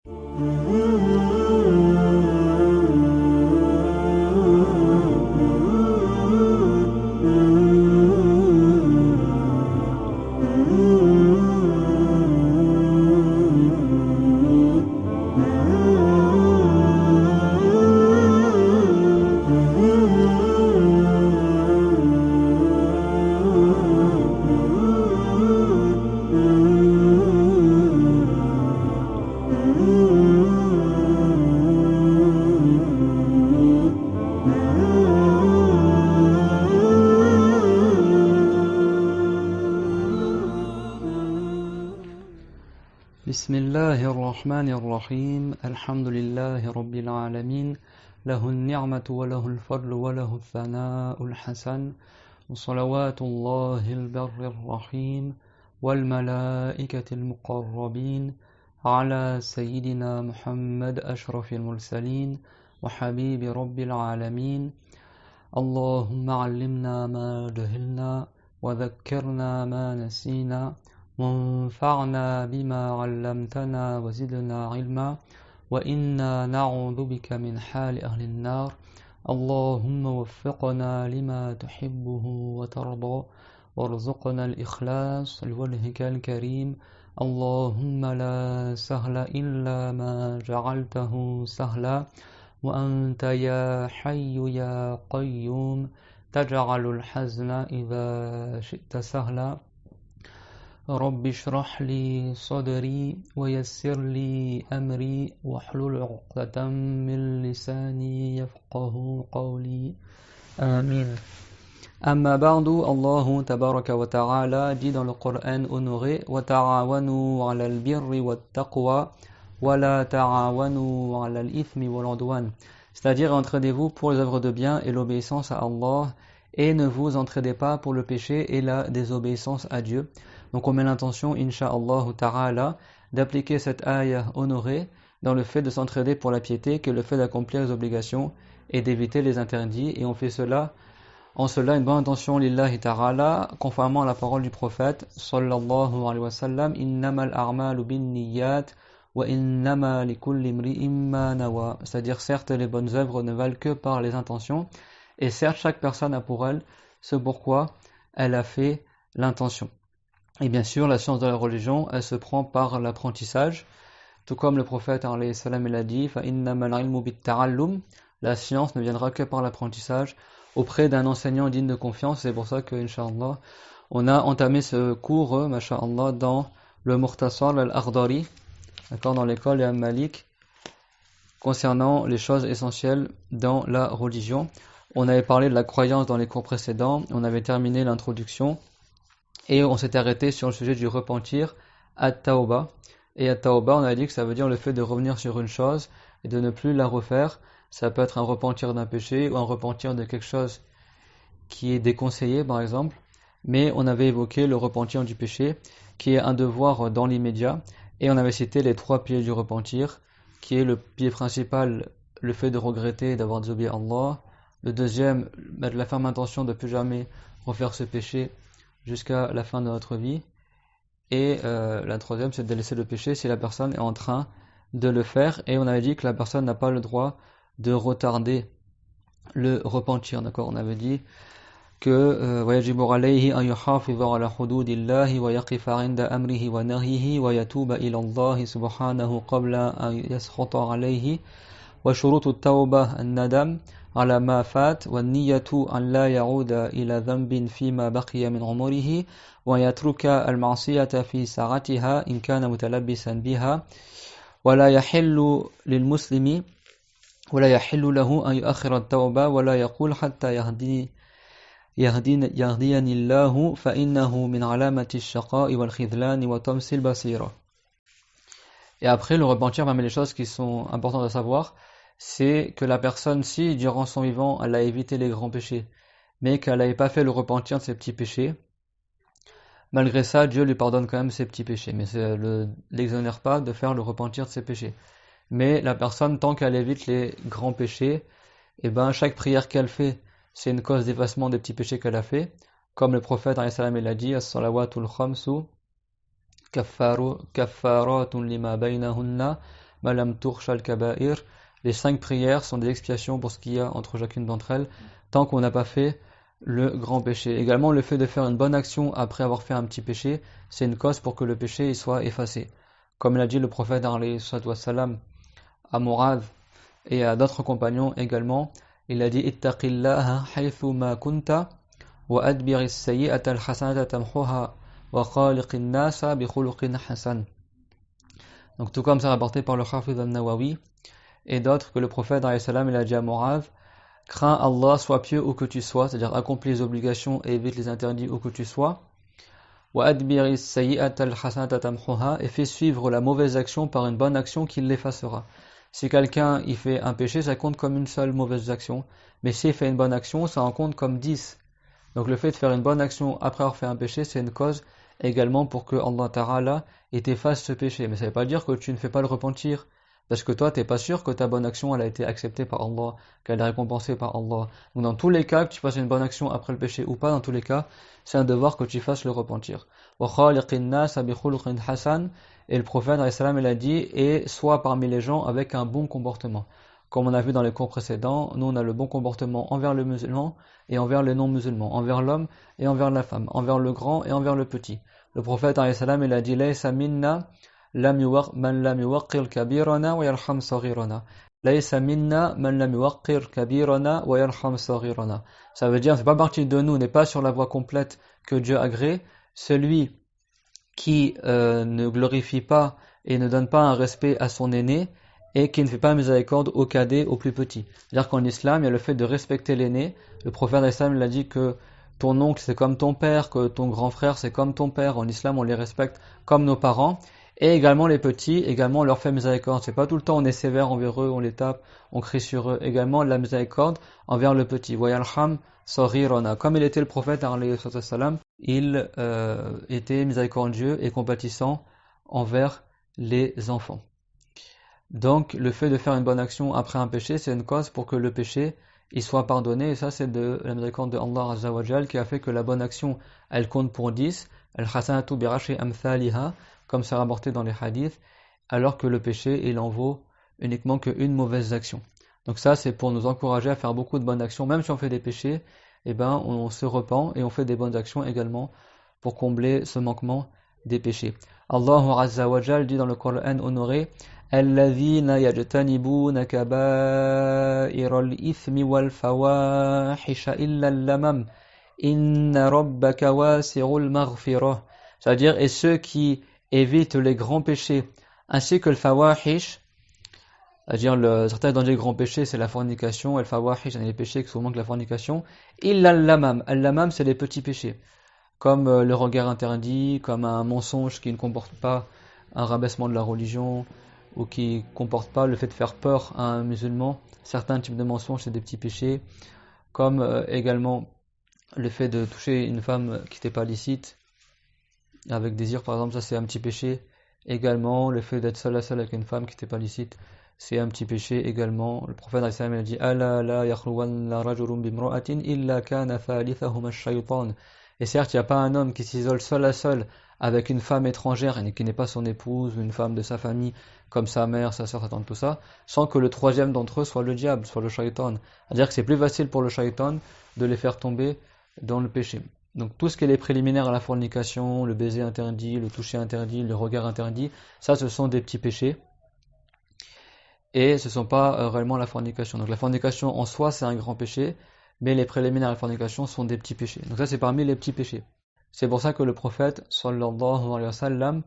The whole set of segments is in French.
بسم الله الرحمن الرحيم الحمد لله رب العالمين له النعمة وله الفضل وله الثناء الحسن وصلوات الله البر الرحيم والملائكة المقربين على سيدنا محمد أشرف المرسلين وحبيب رب العالمين اللهم علمنا ما جهلنا وذكرنا ما نسينا وانفعنا بما علمتنا وزدنا علما وإنا نعوذ بك من حال أهل النار اللهم وفقنا لما تحبه وترضى وارزقنا الإخلاص لوجهك الكريم اللهم لا سهل إلا ما جعلته سهلا وأنت يا حي يا قيوم تجعل الحزن إذا شئت سهلا رب اشرح لي صدري ويسر لي أمري واحلل عقدة من لساني يفقه قولي آمين. أما بعد, Allah tabaraka wa ta'ala dit dans le Coran honoré وَتَعَاوَنُوا عَلَى الْبِرِّ وَالتَّقْوَى وَلَا تَعَاوَنُوا عَلَى الْإِثْمِ وَالْعُدْوَانِ, c'est-à-dire entraidez-vous pour les œuvres de bien et l'obéissance à Allah, et ne vous entraidez pas pour le péché et la désobéissance à Dieu. Donc on met l'intention, insha'Allah ta'ala, d'appliquer cette ayah honorée dans le fait de s'entraider pour la piété, que le fait d'accomplir les obligations et d'éviter les interdits, et on fait cela, en cela une bonne intention lillahi ta'ala, conformément à la parole du prophète sallallahu alayhi wa sallam, innamal a'malu bin niyyat wa innama likulli imri'in ma nawa, c'est-à-dire certes les bonnes œuvres ne valent que par les intentions, et certes chaque personne a pour elle ce pourquoi elle a fait l'intention. Et bien sûr, la science de la religion, elle se prend par l'apprentissage, tout comme le prophète alayhi salam il a dit فَإِنَّمَا الْعِلْمُ بِالتَّعَلُّمِ, la science ne viendra que par l'apprentissage auprès d'un enseignant digne de confiance. C'est pour ça que, incha'Allah, on a entamé ce cours, masha'Allah, dans le Mukhtasar al-Akhdari, d'accord, dans l'école Imam Malik, concernant les choses essentielles dans la religion. On avait parlé de la croyance dans les cours précédents, on avait terminé l'introduction, et on s'est arrêté sur le sujet du repentir, at-tawba. Et at-tawba, on a dit que ça veut dire le fait de revenir sur une chose et de ne plus la refaire. Ça peut être un repentir d'un péché ou un repentir de quelque chose qui est déconseillé, par exemple. Mais on avait évoqué le repentir du péché, qui est un devoir dans l'immédiat. Et on avait cité les 3 piliers du repentir, qui est le pilier principal, le fait de regretter et d'avoir désobéi à Allah. Le deuxième, mettre la ferme intention de ne plus jamais refaire ce péché jusqu'à la fin de notre vie. Et la troisième, c'est de laisser le péché si la personne est en train de le faire. Et on avait dit que la personne n'a pas le droit de retarder le repentir. D'accord, on avait dit que وَيَجِبُ عَلَيْهِ أَنْ يُحَافِظَ عَلَى حُدُودِ اللَّهِ وَيَقِفَ عِنْدَ أَمْرِهِ وَنَهْيِهِ وَيَتُوبَ إِلَى اللَّهِ سُبْحَانَهُ قَبْلَ أَنْ يَسْخَطَ عَلَيْهِ وشروط التوبة الندم على ما فات والنية أن لا يعود إلى ذنب فيما بقي من عمره ويترك المعصية في ساعتها إن كان متلبسا بها ولا يحل للمسلم ولا يحل له أن يؤخر التوبة ولا يقول حتى يهديني الله فإنه من علامة الشقاء والخذلان وطمس البصيرة. Et après, le repentir, parmi les choses qui sont importantes à savoir, c'est que la personne, si durant son vivant, elle a évité les grands péchés, mais qu'elle n'avait pas fait le repentir de ses petits péchés, malgré ça, Dieu lui pardonne quand même ses petits péchés, mais ça ne l'exonère pas de faire le repentir de ses péchés. Mais la personne, tant qu'elle évite les grands péchés, et ben chaque prière qu'elle fait, c'est une cause d'effacement des petits péchés qu'elle a fait, comme le prophète alayhi salam il a dit as-salawatul khamsu kaffaratun lima baynahunna ma lam turshal kaba'ir. Les 5 prières sont des expiations pour ce qu'il y a entre chacune d'entre elles, tant qu'on n'a pas fait le grand péché. Également, le fait de faire une bonne action après avoir fait un petit péché, c'est une cause pour que le péché il soit effacé. Comme l'a dit le prophète alayhi salatu wassalam à Mu'adh et à d'autres compagnons également, il a dit ittaqillaha haythu ma kunta wa adbiris sayyi'ata al-hasanata tamhuha wa khaliqin nasa bi khuluqin hasan. Donc tout comme c'est rapporté par le Hafiz al-Nawawi et d'autres que le prophète alayhi salam il a dit à Mu'adh, crains Allah, sois pieux où que tu sois, c'est-à-dire accomplis les obligations et évite les interdits où que tu sois. Wa adbiris sayyi'ata al-hasanata tamhuha, et fais suivre la mauvaise action par une bonne action qui l'effacera. Si quelqu'un il fait un péché, ça compte comme une seule mauvaise action, mais s'il fait une bonne action, ça en compte comme 10. Donc le fait de faire une bonne action après avoir fait un péché, c'est une cause également pour que Allah Ta'ala efface ce péché. Mais ça ne veut pas dire que tu ne fais pas le repentir, parce que toi, tu n'es pas sûr que ta bonne action elle a été acceptée par Allah, qu'elle est récompensée par Allah. Donc dans tous les cas, que tu fasses une bonne action après le péché ou pas, dans tous les cas, c'est un devoir que tu fasses le repentir. Wa khaliqin nas bi khuluqin hasan, et le prophète alayhi salam il a dit, et sois parmi les gens avec un bon comportement. Comme on a vu dans les cours précédents, nous on a le bon comportement envers le musulman et envers les non-musulmans, envers l'homme et envers la femme, envers le grand et envers le petit. Le prophète alayhi salam il a dit, laysa minna man lam yuwaqqir kabirana wa yarham saghirana. Laysa minna man lam yuwaqqir kabirana wa yarham saghirana. Ça veut dire, c'est pas partie de nous, n'est pas sur la voie complète que Dieu agrée, celui qui ne glorifie pas et ne donne pas un respect à son aîné et qui ne fait pas miséricorde au cadet, au plus petit. C'est-à-dire qu'en islam, il y a le fait de respecter l'aîné. Le prophète d'Islam l'a dit que ton oncle c'est comme ton père, que ton grand frère c'est comme ton père. En islam, on les respecte comme nos parents. Et également les petits, également on leur fait miséricorde. C'est pas tout le temps on est sévère envers eux, on les tape, on crie sur eux. Également la miséricorde envers le petit. Wayalham saghirana. Comme il était le prophète, il était miséricordieux et compatissant envers les enfants. Donc le fait de faire une bonne action après un péché, c'est une cause pour que le péché il soit pardonné, et ça c'est de la miséricorde de Allah Azza wa Jal qui a fait que la bonne action elle compte pour 10, al-hasanatu bi ashri amthaliha, comme c'est rapporté dans les hadiths, alors que le péché il en vaut uniquement qu'une mauvaise action. Donc ça c'est pour nous encourager à faire beaucoup de bonnes actions, même si on fait des péchés, on se repent et on fait des bonnes actions également pour combler ce manquement des péchés. Allah Azza wa Jal dit dans le Coran honoré, الذين يجتنبون كبائر الإثم والفواحش إلا اللمم إن ربك واسع المغفرة. C'est-à-dire, et ceux qui évitent les grands péchés, ainsi que le fawahish, c'est-à-dire certains dans les grands péchés, c'est la fornication, et le fawahish, c'est les péchés qui sont moins que la fornication. Illa al-lamam. Al-lamam, c'est les petits péchés, comme le regard interdit, comme un mensonge qui ne comporte pas un rabaissement de la religion, ou qui ne comporte pas le fait de faire peur à un musulman. Certains types de mensonges, c'est des petits péchés, comme également le fait de toucher une femme qui n'était pas licite, avec désir par exemple, ça c'est un petit péché. Également, le fait d'être seul à seul avec une femme qui n'était pas licite, c'est un petit péché également. Le prophète a dit Ala la yakhluwanna rajulun bimra'atin illa kana thalithahuma ash-shaytan. Et certes, il n'y a pas un homme qui s'isole seul à seul avec une femme étrangère et qui n'est pas son épouse ou une femme de sa famille, comme sa mère, sa soeur, sa tante, tout ça, sans que le troisième d'entre eux soit le diable, soit le shaitan. C'est-à-dire que c'est plus facile pour le shaitan de les faire tomber dans le péché. Donc tout ce qui est les préliminaires à la fornication, le baiser interdit, le toucher interdit, le regard interdit, ça ce sont des petits péchés. Et ce ne sont pas réellement la fornication. Donc la fornication en soi c'est un grand péché, mais les préliminaires à la fornication sont des petits péchés. Donc ça c'est parmi les petits péchés. C'est pour ça que le prophète sallallahu alayhi wa sallam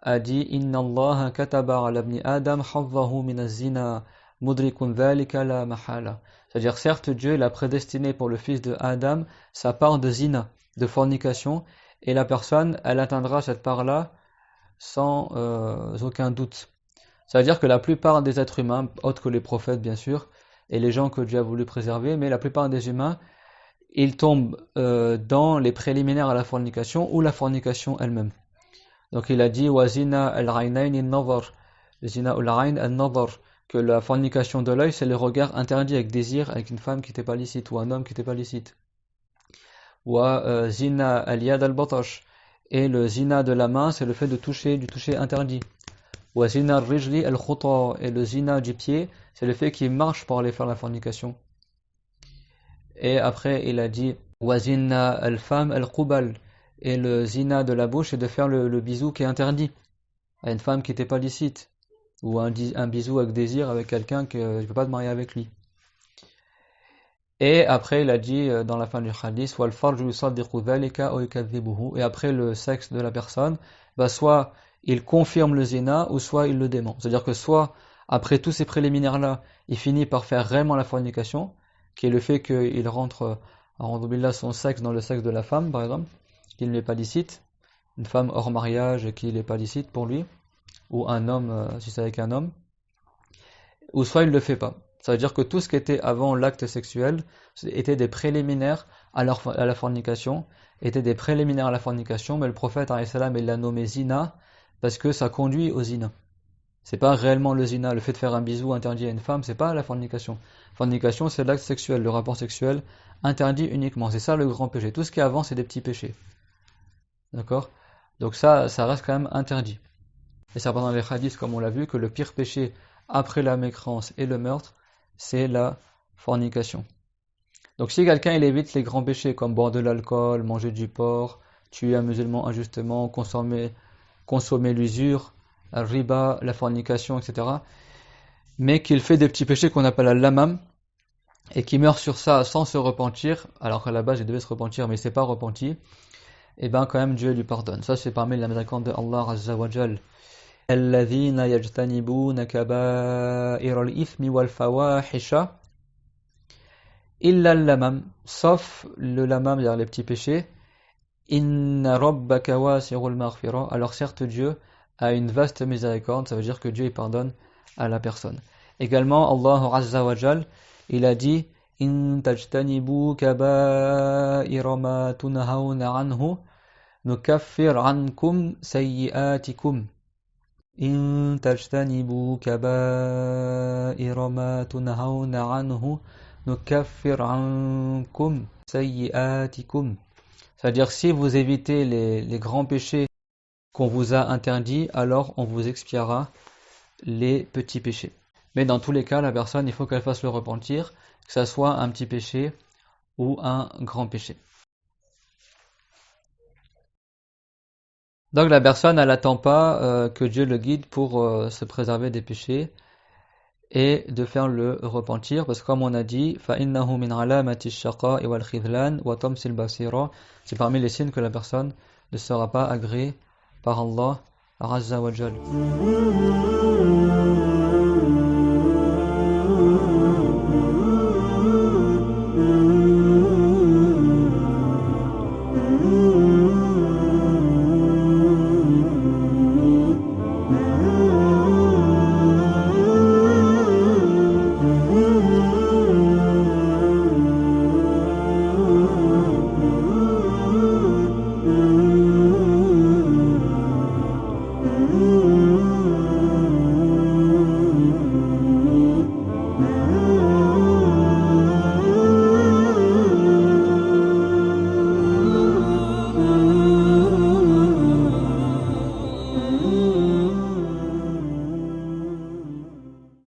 a dit Inna Allah kataba ala ibni Adam hazzahu min az-zina mudrikun dhalika la mahala. C'est-à-dire certes Dieu l'a prédestiné pour le fils de Adam sa part de zina, de fornication, et la personne elle atteindra cette part-là sans aucun doute. C'est-à-dire que la plupart des êtres humains, autres que les prophètes bien sûr, et les gens que Dieu a voulu préserver, mais la plupart des humains ils tombent dans les préliminaires à la fornication ou la fornication elle-même. Donc il a dit wazina al-aynayn an-nazar, zina al-ayn an-nazar, que la fornication de l'œil c'est le regard interdit avec désir avec une femme qui n'était pas licite ou un homme qui n'était pas licite. Wa zina al-yad al-batash, et le zina de la main c'est le fait de toucher, du toucher interdit, Wa zina al-rijli al-khuta, et le zina du pied, c'est le fait qu'il marche pour aller faire la fornication. Et après, il a dit wa zina al-fam al-qubal, et le zina de la bouche, c'est de faire le bisou qui est interdit à une femme qui n'était pas licite, ou un bisou avec désir avec quelqu'un que je ne peux pas te marier avec lui. Et après, il a dit dans la fin du hadith, wal farju yusaddiqu dhalika aw yukadhibuhu, et après le sexe de la personne, bah soit il confirme le zina, ou soit il le dément. C'est-à-dire que soit, après tous ces préliminaires-là, il finit par faire réellement la fornication, qui est le fait qu'il rentre, son sexe dans le sexe de la femme, par exemple, qu'il n'est pas licite, une femme hors mariage et qu'il n'est pas licite pour lui, ou un homme, si c'est avec un homme, ou soit il ne le fait pas. Ça veut dire que tout ce qui était avant l'acte sexuel était des préliminaires à la fornication, était des préliminaires à la fornication, mais le prophète il l'a nommé zina parce que ça conduit au zina. C'est pas réellement le zina, le fait de faire un bisou interdit à une femme, c'est pas la fornication. Fornication, c'est l'acte sexuel, le rapport sexuel interdit uniquement. C'est ça le grand péché. Tout ce qui est avant, c'est des petits péchés. D'accord? Donc ça reste quand même interdit. Et ça pendant les hadiths, comme on l'a vu, que le pire péché après la mécréance et le meurtre, c'est la fornication. Donc si quelqu'un il évite les grands péchés comme boire de l'alcool, manger du porc, tuer un musulman injustement, consommer l'usure, le riba, la fornication, etc. Mais qu'il fait des petits péchés qu'on appelle al-lamam, et qui meurt sur ça sans se repentir, alors qu'à la base il devait se repentir mais il ne s'est pas repenti, et bien quand même Dieu lui pardonne. Ça c'est parmi la miséricorde de Allah Azza wa Jal. الذين يجتنبون كبائر الإثم والفواحش إلا اللمم, sauf le lamam, c'est-à-dire les petits péchés. Inna rabbaka wasi'ul maghfira, alors certes Dieu a une vaste miséricorde, ça veut dire que Dieu il pardonne à la personne. Également Allah Azza wa Jal, il a dit in tajtanibu kaba'ira ma tunhawna anhu nukaffir ankum sayyi'atikum. In tajtanibu kaba'ira ma tunhawna anhu nukaffir ankum sayyi'atikum. C'est-à-dire si vous évitez les grands péchés qu'on vous a interdits, alors on vous expiera les petits péchés. Mais dans tous les cas, la personne, il faut qu'elle fasse le repentir, que ça soit un petit péché ou un grand péché. Donc la personne, elle n'attend pas que Dieu le guide pour se préserver des péchés et de faire le repentir, parce que comme on a dit, فَإِنَّهُ مِنْ عَلَامَةِ الشَّقَاءِ وَالْخِذْلَانِ وَطَمْسِ الْبَصِيرَةِ, c'est parmi les signes que la personne ne sera pas agréée par Allah Azza wa Jal.